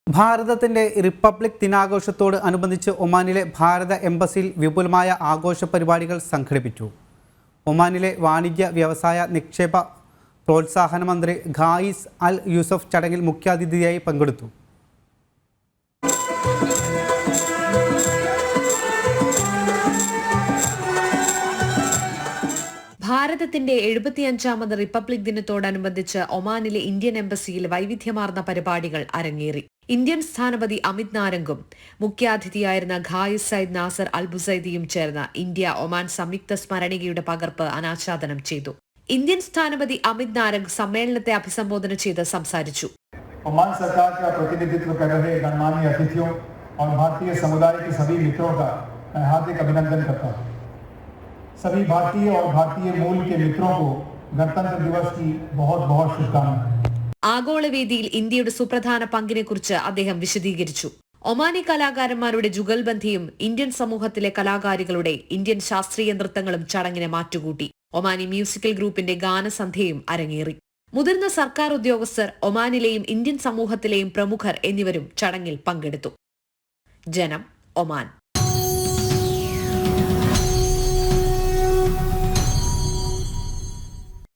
ഭാരതത്തിന്റെ റിപ്പബ്ലിക് ദിനാഘോഷത്തോട് അനുബന്ധിച്ച് ഒമാനിലെ ഭാരത എംബസിയിൽ വിപുലമായ ആഘോഷ പരിപാടികൾ സംഘടിപ്പിച്ചു. ഒമാനിലെ വാണിജ്യ വ്യവസായ നിക്ഷേപ പ്രോത്സാഹന മന്ത്രി ഖായിസ് അൽ യൂസഫ് ചടങ്ങിൽ മുഖ്യാതിഥിയായി പങ്കെടുത്തു. ഭാരതത്തിന്റെ 75ാമത് റിപ്പബ്ലിക് ദിനത്തോടനുബന്ധിച്ച് ഒമാനിലെ ഇന്ത്യൻ എംബസിയിൽ വൈവിധ്യമാർന്ന പരിപാടികൾ അരങ്ങേറി. ഇന്ത്യൻ സ്ഥാനപതി അമിത് നാരംഗും മുഖ്യാതിഥിയായിരുന്ന ഖായിസ് സയ്യിദ് നാസർ അൽ ബുസൈദിയും ചേർന്ന് ഇന്ത്യ ഒമാൻ സംയുക്ത സ്മരണികയുടെ പകർപ്പ് അനാച്ഛാദനം ചെയ്തു. ഇന്ത്യൻ സ്ഥാനപതി അമിത് നാരംഗ് സമ്മേളനത്തെ അഭിസംബോധന ചെയ്ത് സംസാരിച്ചു. ओमान सरकार का प्रतिनिधित्व कर रहे गणमान्य अतिथियों और भारतीय समुदाय के सभी मित्रों का मैं हार्दिक अभिनंदन करता हूँ. सभी भारतीय और भारतीय मूल के मित्रों को गणतंत्र दिवस की बहुत बहुत शुभकामनाएं. ആഗോളവേദിയിൽ ഇന്ത്യയുടെ സുപ്രധാന പങ്കിനെക്കുറിച്ച് അദ്ദേഹം വിശദീകരിച്ചു. ഒമാനി കലാകാരന്മാരുടെ ജുഗൽബന്ധിയും ഇന്ത്യൻ സമൂഹത്തിലെ കലാകാരികളുടെ ഇന്ത്യൻ ശാസ്ത്രീയ നൃത്തങ്ങളും ചടങ്ങിനെ മാറ്റുകൂട്ടി. ഒമാനി മ്യൂസിക്കൽ ഗ്രൂപ്പിന്റെ ഗാനസന്ധ്യയും അരങ്ങേറി. മുതിർന്ന സർക്കാർ ഉദ്യോഗസ്ഥർ, ഒമാനിലെയും ഇന്ത്യൻ സമൂഹത്തിലെയും പ്രമുഖർ എന്നിവരും ചടങ്ങിൽ പങ്കെടുത്തു. ജനം, ഒമാൻ.